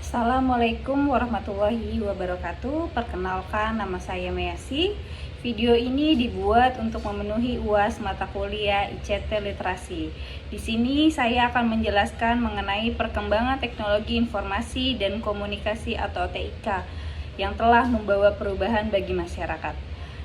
Assalamualaikum warahmatullahi wabarakatuh. Perkenalkan, nama saya Measi. Video ini dibuat untuk memenuhi UAS mata kuliah ICT Literasi. Di sini saya akan menjelaskan mengenai perkembangan teknologi informasi dan komunikasi atau TIK yang telah membawa perubahan bagi masyarakat.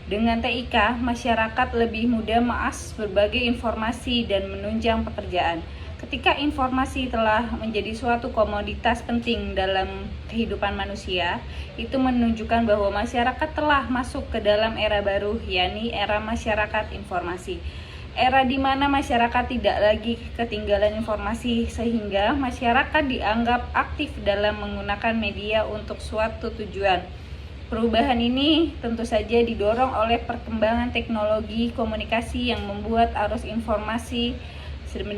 Dengan TIK, masyarakat lebih mudah mengakses berbagai informasi dan menunjang pekerjaan. Ketika informasi telah menjadi suatu komoditas penting dalam kehidupan manusia, itu menunjukkan bahwa masyarakat telah masuk ke dalam era baru, yakni era masyarakat informasi. Era di mana masyarakat tidak lagi ketinggalan informasi, sehingga masyarakat dianggap aktif dalam menggunakan media untuk suatu tujuan. Perubahan ini tentu saja didorong oleh perkembangan teknologi komunikasi yang membuat arus informasi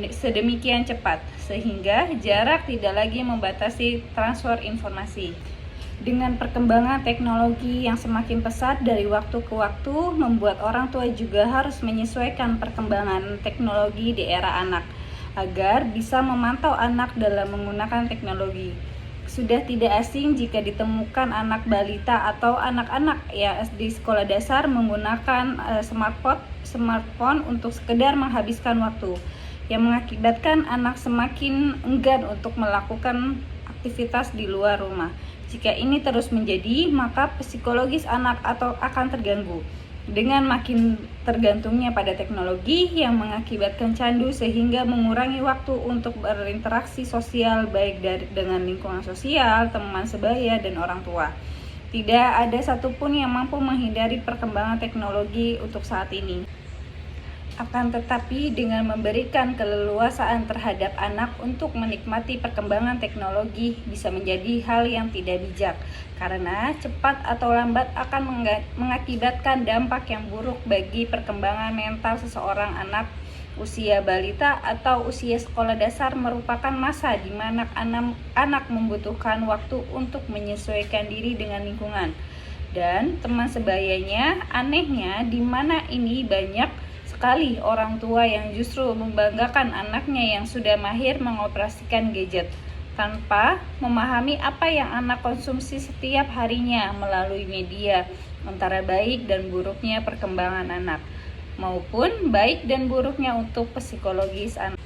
sedemikian cepat, sehingga jarak tidak lagi membatasi transfer informasi. Dengan perkembangan teknologi yang semakin pesat dari waktu ke waktu, membuat orang tua juga harus menyesuaikan perkembangan teknologi di era anak, agar bisa memantau anak dalam menggunakan teknologi. Sudah tidak asing jika ditemukan anak balita atau anak-anak ya di sekolah dasar menggunakan smartphone untuk sekedar menghabiskan waktu, yang mengakibatkan anak semakin enggan untuk melakukan aktivitas di luar rumah. Jika ini terus menjadi, maka psikologis anak akan terganggu dengan makin tergantungnya pada teknologi yang mengakibatkan candu sehingga mengurangi waktu untuk berinteraksi sosial baik dengan lingkungan sosial, teman sebaya, dan orang tua. Tidak ada satupun yang mampu menghindari perkembangan teknologi untuk saat ini. Akan tetapi dengan memberikan keleluasaan terhadap anak untuk menikmati perkembangan teknologi bisa menjadi hal yang tidak bijak, karena cepat atau lambat akan mengakibatkan dampak yang buruk bagi perkembangan mental seseorang. Anak usia balita atau usia sekolah dasar merupakan masa di mana anak membutuhkan waktu untuk menyesuaikan diri dengan lingkungan dan teman sebayanya. Anehnya, di mana ini banyak sekali orang tua yang justru membanggakan anaknya yang sudah mahir mengoperasikan gadget tanpa memahami apa yang anak konsumsi setiap harinya melalui media, antara baik dan buruknya perkembangan anak, maupun baik dan buruknya untuk psikologis anak.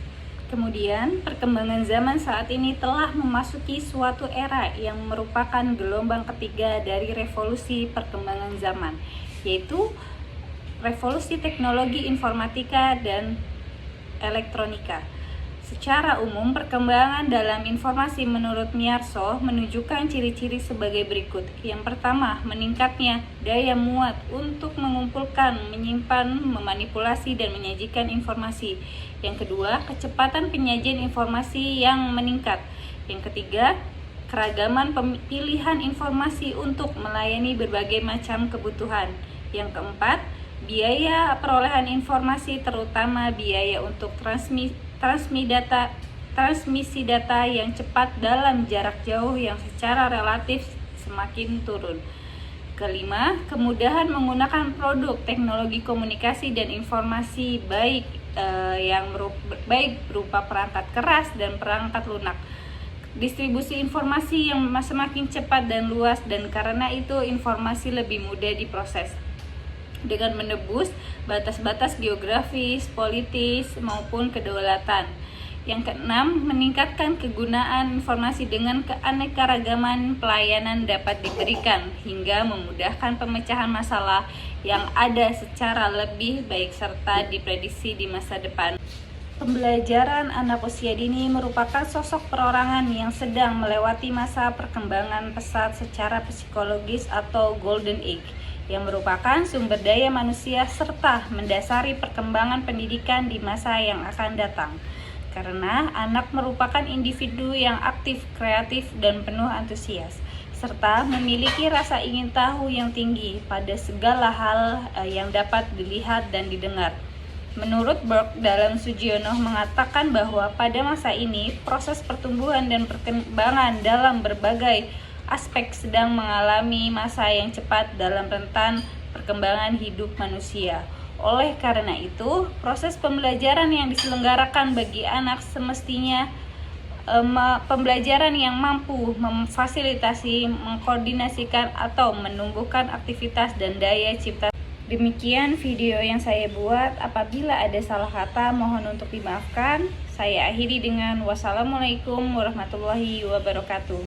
Kemudian, perkembangan zaman saat ini telah memasuki suatu era yang merupakan gelombang ketiga dari revolusi perkembangan zaman, yaitu revolusi teknologi informatika dan elektronika. Secara umum, perkembangan dalam informasi menurut Miyarso menunjukkan ciri-ciri sebagai berikut. Yang pertama, meningkatnya daya muat untuk mengumpulkan, menyimpan, memanipulasi, dan menyajikan informasi. Yang kedua, kecepatan penyajian informasi yang meningkat. Yang ketiga, keragaman pilihan informasi untuk melayani berbagai macam kebutuhan. Yang keempat, biaya perolehan informasi, terutama biaya untuk transmisi data yang cepat dalam jarak jauh yang secara relatif semakin turun. Kelima, kemudahan menggunakan produk teknologi komunikasi dan informasi baik berupa perangkat keras dan perangkat lunak. Distribusi informasi yang semakin cepat dan luas, dan karena itu informasi lebih mudah diproses dengan menebus batas-batas geografis, politis, maupun kedaulatan. Yang keenam, meningkatkan kegunaan informasi dengan keanekaragaman pelayanan dapat diberikan hingga memudahkan pemecahan masalah yang ada secara lebih baik serta diprediksi di masa depan. Pembelajaran anak usia dini merupakan sosok perorangan yang sedang melewati masa perkembangan pesat secara psikologis atau golden age, yang merupakan sumber daya manusia serta mendasari perkembangan pendidikan di masa yang akan datang. Karena anak merupakan individu yang aktif, kreatif, dan penuh antusias, serta memiliki rasa ingin tahu yang tinggi pada segala hal yang dapat dilihat dan didengar. Menurut Burke, dalam Sujiono mengatakan bahwa pada masa ini proses pertumbuhan dan perkembangan dalam berbagai aspek sedang mengalami masa yang cepat dalam rentan perkembangan hidup manusia. Oleh karena itu, proses pembelajaran yang diselenggarakan bagi anak semestinya pembelajaran yang mampu memfasilitasi, mengkoordinasikan, atau menumbuhkan aktivitas dan daya cipta. Demikian video yang saya buat. Apabila ada salah kata, mohon untuk dimaafkan. Saya akhiri dengan wassalamualaikum warahmatullahi wabarakatuh.